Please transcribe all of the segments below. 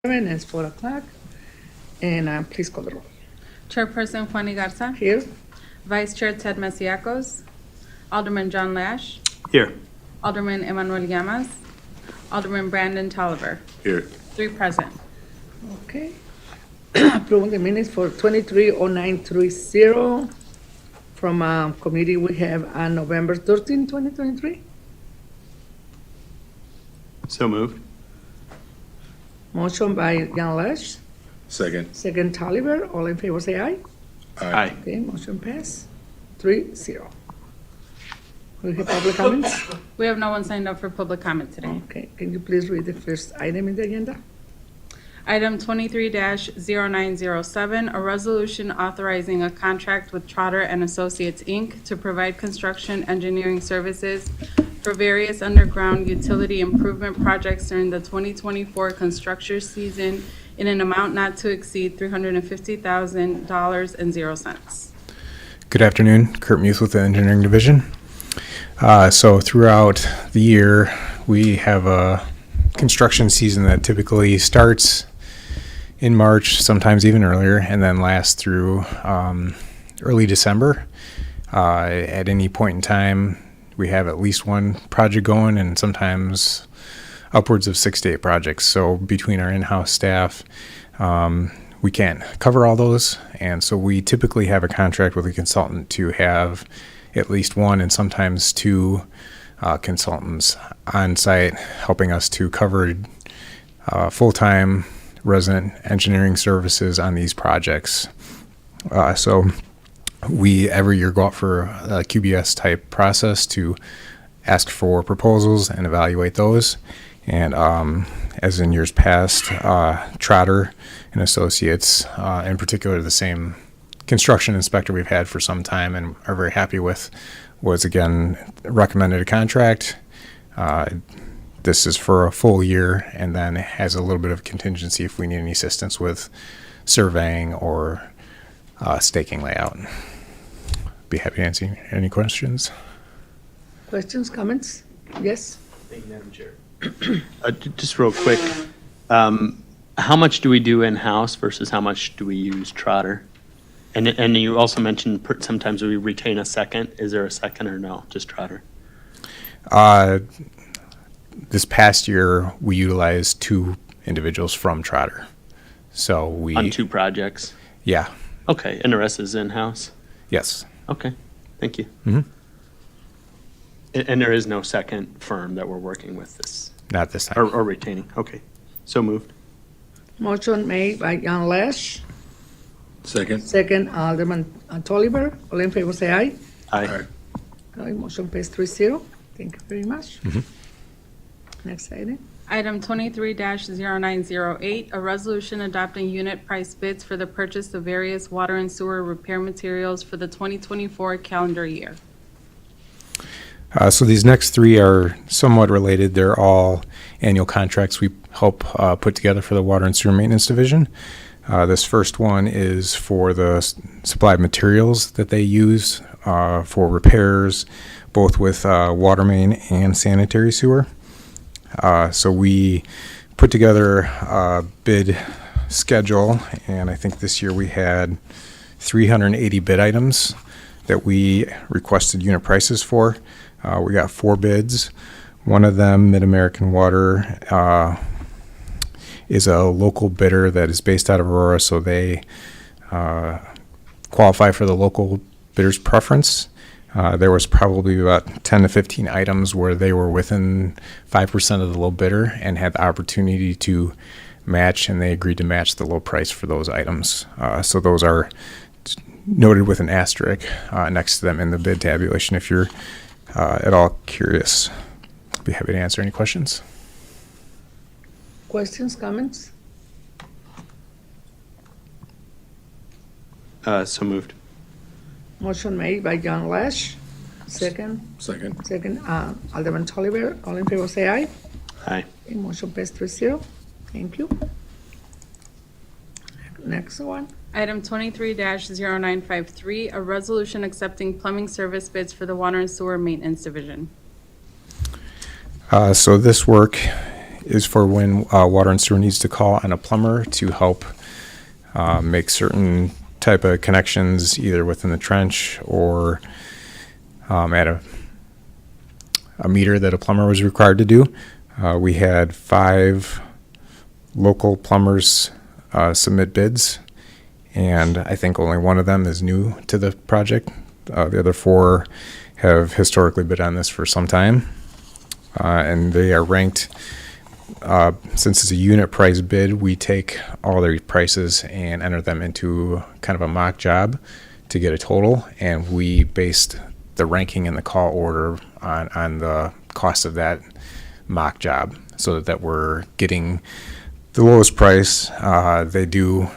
It's 4 o'clock, and please call the roll. Chairperson Juanie Garza. Here, Vice Chair Ted Masiacos. Alderman John Lash. Here. Alderman Emmanuel Llamas. Alderman Brandon Tolliver. Here. 3 present. okay. Approving the minutes for 230930 from committee we have on November 13, 2023. So moved. Motion by John Lash, Second. second Tolliver. All in favor say aye. Aye. Okay, motion pass 3-0. We have public comments. We have no one signed up for public comment today. Okay, can you please read the first item in the agenda? Item 23-0907, a resolution authorizing a contract with Trotter and Associates, Inc. to provide construction engineering services for various underground utility improvement projects during the 2024 construction season in an amount not to exceed $350,000.00. Good afternoon, Kurt Muth with the Engineering Division. So throughout the year, we have a construction season that typically starts in March, sometimes even earlier, and then lasts through early December. At any point in time, we have at least one project going, and sometimes upwards of 6 to 8 projects. So between our in-house staff, we can't cover all those, and so we typically have a contract with a consultant to have at least one and sometimes two consultants on site helping us to cover full-time resident engineering services on these projects. So we every year go out for a QBS type process to ask for proposals and evaluate those. And as in years past, Trotter and Associates, in particular the same construction inspector we've had for some time and are very happy with, was again recommended a contract. This is for a full year and then has a little bit of contingency if we need any assistance with surveying or staking layout. Be happy to answer any questions. Questions, comments? Yes? Thank you, Madam Chair. Just real quick, how much do we do in-house versus how much do we use Trotter? And you also mentioned sometimes we retain a second. Is there a second or no, just Trotter? This past year, we utilized 2 individuals from Trotter. So we On 2 projects? Yeah. Okay, and the rest is in-house? Yes. Okay, thank you. Mhm. And there is no second firm that we're working with this, Not this time. or retaining? Okay, so moved. Motion made by John Lash, Second. second Alderman Tolliver. All in favor say aye. Aye. Okay, motion passed 3-0. Thank you very much. Mhm. Next item. Item 23-0908, a resolution adopting unit price bids for the purchase of various water and sewer repair materials for the 2024 calendar year. So these next 3 are somewhat related. They're all annual contracts we help put together for the Water and Sewer Maintenance Division. This first one is for the supply of materials that they use for repairs, both with water main and sanitary sewer. So we put together a bid schedule, and I think this year we had 380 bid items that we requested unit prices for. We got 4 bids. One of them, Mid-American Water, is a local bidder that is based out of Aurora, so they qualify for the local bidder's preference. There was probably about 10 to 15 items where they were within 5% of the low bidder and had the opportunity to match, and they agreed to match the low price for those items. So those are noted with an asterisk next to them in the bid tabulation if you're at all curious. I'll be happy to answer any questions. Questions, comments? So moved. Motion made by John Lash, second Alderman Tolliver. All in favor say aye. Aye. Okay, motion passed 3-0. Thank you. Next one. Item 23-0953, a resolution accepting plumbing service bids for the Water and Sewer Maintenance Division. So this work is for when water and sewer needs to call on a plumber to help make certain type of connections either within the trench or at a meter that a plumber was required to do. We had 5 local plumbers submit bids, and I think only one of them is new to the project. The other 4 have historically bid on this for some time, and they are ranked. Since it's a unit price bid, we take all their prices and enter them into kind of a mock job to get a total, and we based the ranking in the call order on the cost of that mock job, so that we're getting the lowest price. They do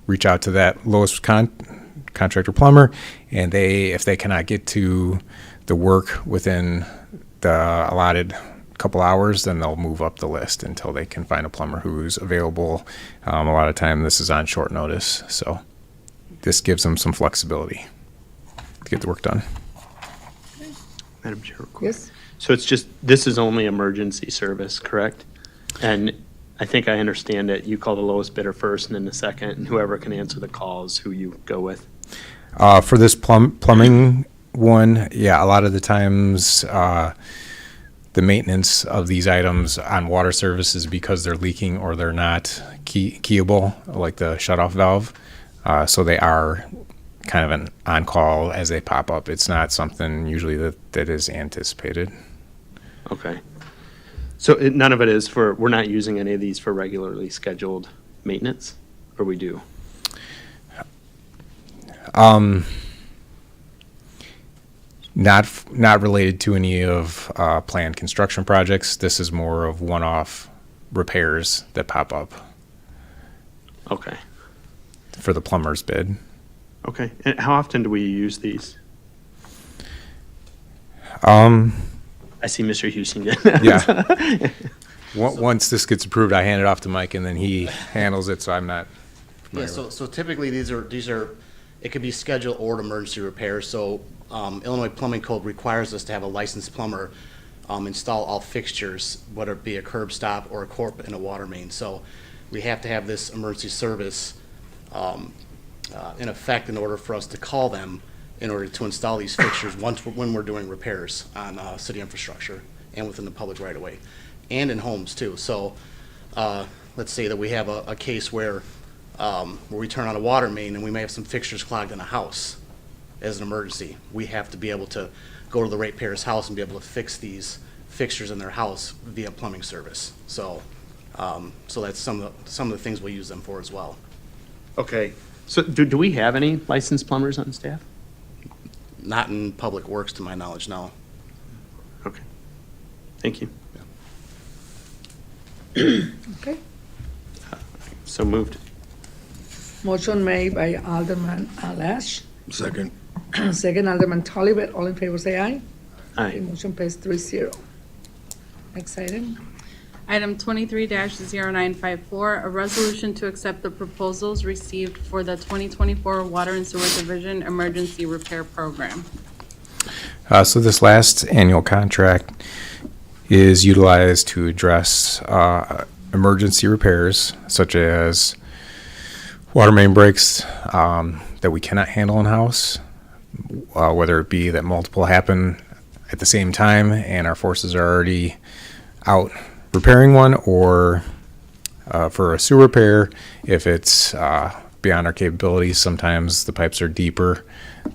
reach out to that lowest contractor plumber, and if they cannot get to the work within the allotted couple hours, then they'll move up the list until they can find a plumber who's available. A lot of time this is on short notice, so this gives them some flexibility to get the work done. Madam Chair. Yes? So it's just, this is only emergency service, correct? And I think I understand it. You call the lowest bidder first and then the second, and whoever can answer the call is who you go with. For this plumbing one, yeah, a lot of the times the maintenance of these items on water services, because they're leaking or they're not keyable, like the shutoff valve, so they are kind of an on-call as they pop up. It's not something usually that is anticipated. Okay. So none of it is we're not using any of these for regularly scheduled maintenance, or we do? Not related to any of planned construction projects. This is more of one-off repairs that pop up Okay. for the plumber's bid. Okay. And how often do we use these? I see Mr. Houston. Yeah. Once this gets approved, I hand it off to Mike, and then he handles it, so I'm not Yeah, familiar with so typically these are, it could be scheduled or emergency repairs. So Illinois Plumbing Code requires us to have a licensed plumber install all fixtures, whether it be a curb stop or a corp in a water main. So we have to have this emergency service in effect in order for us to call them in order to install these fixtures when we're doing repairs on city infrastructure and within the public right of way and in homes too. So let's say that we have a case where we turn on a water main and we may have some fixtures clogged in a house as an emergency. We have to be able to go to the ratepayer's house and be able to fix these fixtures in their house via plumbing service. So so that's some of the things we use them for as well. Okay. So do we have any licensed plumbers on staff? Not in public works to my knowledge, no. Okay. Thank you. Okay. So moved. Motion made by Alderman Lash. Second. Second, Alderman Tolliver. All in favor, say aye. Aye. Motion passed 3-0. Next item. Item 23-0954, a resolution to accept the proposals received for the 2024 Water and Sewer Division Emergency Repair Program. So this last annual contract is utilized to address emergency repairs such as water main breaks that we cannot handle in-house, whether it be that multiple happen at the same time and our forces are already out repairing one, or for a sewer repair, if it's beyond our capabilities, sometimes the pipes are deeper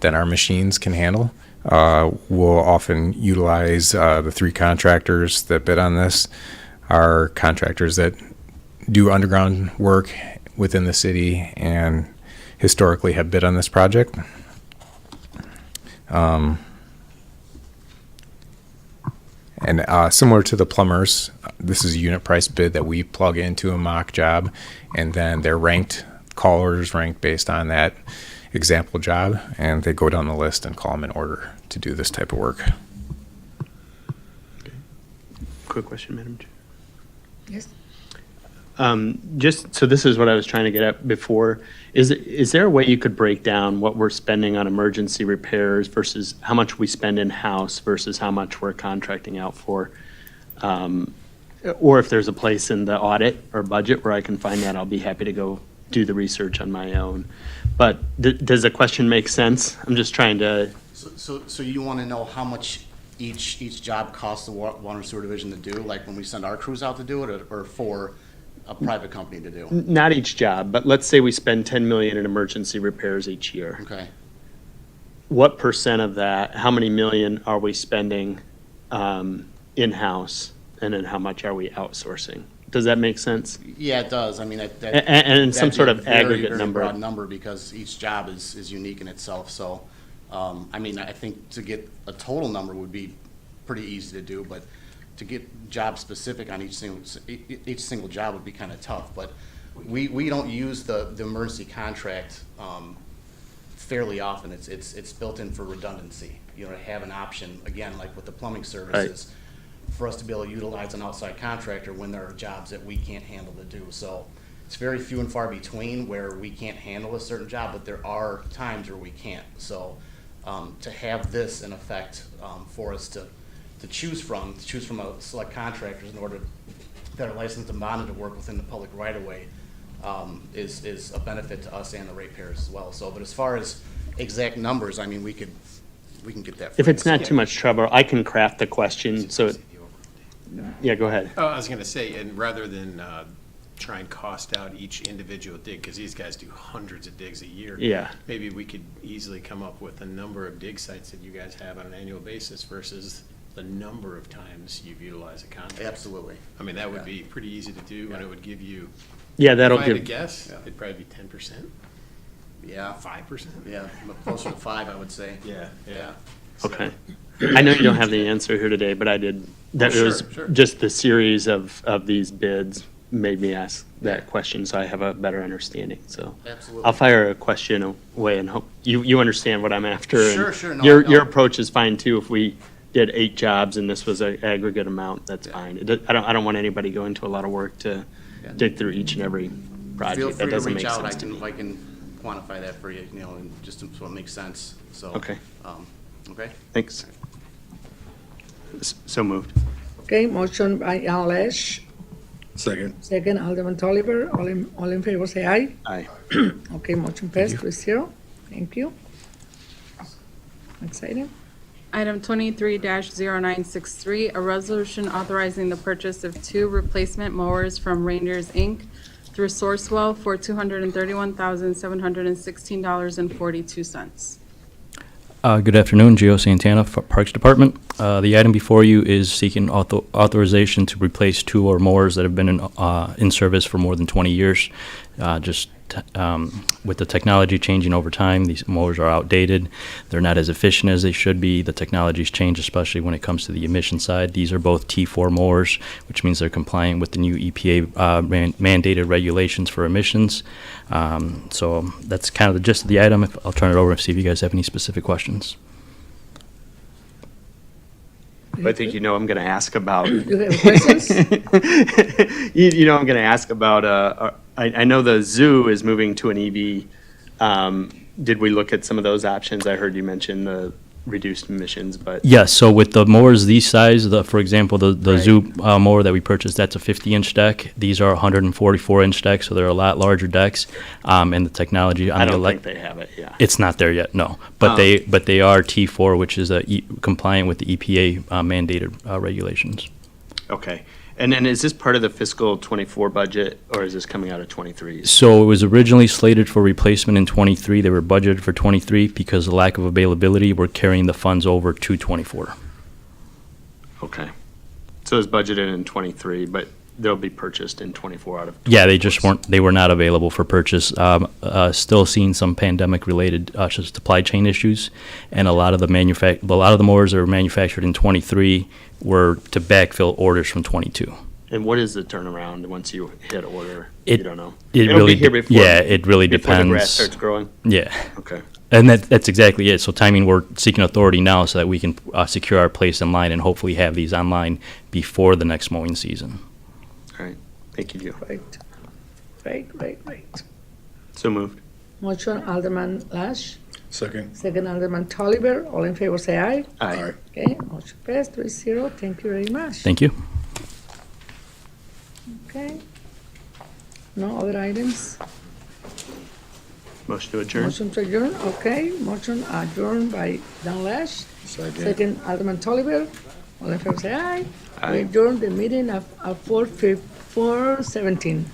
than our machines can handle. We'll often utilize the 3 contractors that bid on this are contractors that do underground work within the city and historically have bid on this project. And similar to the plumbers, this is a unit price bid that we plug into a mock job, and then they're ranked, call orders ranked based on that example job, and they go down the list and call them in order to do this type of work. Quick question, Madam Chair. Yes. Just so this is what I was trying to get at before. Is there a way you could break down what we're spending on emergency repairs versus how much we spend in house versus how much we're contracting out for? or if there's a place in the audit or budget where I can find that, I'll be happy to go do the research on my own. But does the question make sense? I'm just trying to, So you want to know how much each job costs the water and sewer division to do, like when we send our crews out to do it, or for a private company to do? not each job, but let's say we spend 10 million in emergency repairs each year. Okay. What percent of that, how many million are we spending in-house? And then how much are we outsourcing? Does that make sense? Yeah, it does. I mean, And some that'd sort be of a very, aggregate very number. broad number, because each job is unique in itself. So, I mean, I think to get a total number would be pretty easy to do, but to get job specific on each single job would be kind of tough. But we don't use the emergency contract fairly often. It's built in for redundancy, you know, to have an option, again, like with the plumbing services, for us to be able to utilize an outside contractor when there are jobs that we can't handle to do. So it's very few and far between where we can't handle a certain job, but there are times where we can't. So to have this in effect for us to choose from a select contractors in order that are licensed and bonded to work within the public right of way is a benefit to us and the ratepayers as well. So, but as far as exact numbers, I mean, we can get that. If it's not too much trouble, I can craft the question, so, yeah, go ahead. Oh, I was gonna say, and rather than try and cost out each individual dig, because these guys do hundreds of digs a year. Yeah. Maybe we could easily come up with a number of dig sites that you guys have on an annual basis versus the number of times you've utilized a contract. Absolutely. I mean, that would be pretty easy to do, and it would give you, Yeah, if that'll I had to give, guess, it'd probably be 10%, Yeah, 5%. yeah, closer to 5, I would say. Yeah. okay. I know you don't have the answer here today, but I did, that sure, was sure. just the series of these bids made me ask that question, so I have a better understanding, so. Absolutely. I'll fire a question away and hope, you understand what I'm after. and Sure, sure, no, Your I know. approach is fine too. If we did 8 jobs and this was an aggregate amount, that's fine. I don't want anybody going to a lot of work to Yeah. dig through each and every Feel project. free That to doesn't reach make out, sense to me. I can quantify that for you, you know, and just so it makes sense, so. Okay. Okay? Thanks. So moved. Okay, motion by Al Lesh, Second. second Alderman Tolliver, all in favor say aye. Aye. Okay, motion passed 3-0. Thank you. Next item. Item 23-0963, a resolution authorizing the purchase of 2 replacement mowers from Rangers, Inc. through Sourcewell for $231,716.42. Good afternoon, Gio Santana, Parks Department. The item before you is seeking authorization to replace 2 or mowers that have been in service for more than 20 years. With the technology changing over time, these mowers are outdated. They're not as efficient as they should be. The technology's changed, especially when it comes to the emission side. These are both T4 mowers, which means they're compliant with the new EPA mandated regulations for emissions. So that's kind of the gist of the item. I'll turn it over and see if you guys have any specific questions. I think you know I'm going to ask about. You have questions? You know I'm going to ask about, I know the zoo is moving to an EV. Did we look at some of those options? I heard you mention the reduced emissions, but. Yes, so with the mowers these size, for example, the Right. zoo mower that we purchased, that's a 50-inch deck. These are 144-inch decks, so they're a lot larger decks. And the technology on I the don't think they have it, yeah. it's not there yet, no. But they are T4, which is compliant with the EPA mandated regulations. Okay. And then is this part of the fiscal '24 budget, or is this coming out of '23? So it was originally slated for replacement in '23. They were budgeted for '23 because of lack of availability. We're carrying the funds over to '24. Okay. So it's budgeted in '23, but they'll be purchased in '24 out of. Yeah, they just they were not available for purchase. Still seeing some pandemic-related supply chain issues, and a lot of the mowers that were manufactured in '23 were to backfill orders from '22. And what is the turnaround once you hit order? It- You don't know? It It'll really, be here before- it really Before the grass depends. starts growing? Yeah, Okay. and that's exactly it. So timing, we're seeking authority now so that we can secure our place in line and hopefully have these online before the next mowing season. All right. Thank you, Joe. Right. So moved. Motion Alderman Lash, Second. second Alderman Tolliver, all in favor say aye. Aye. Okay, motion passed 3-0. Thank you very much. Thank you. Okay. No other items? Motion to adjourn? Motion to adjourn, okay. Motion adjourned by Dan Lash. Second, Alderman Tolliver. All in favor say aye. We Aye. adjourn the meeting at 4:17.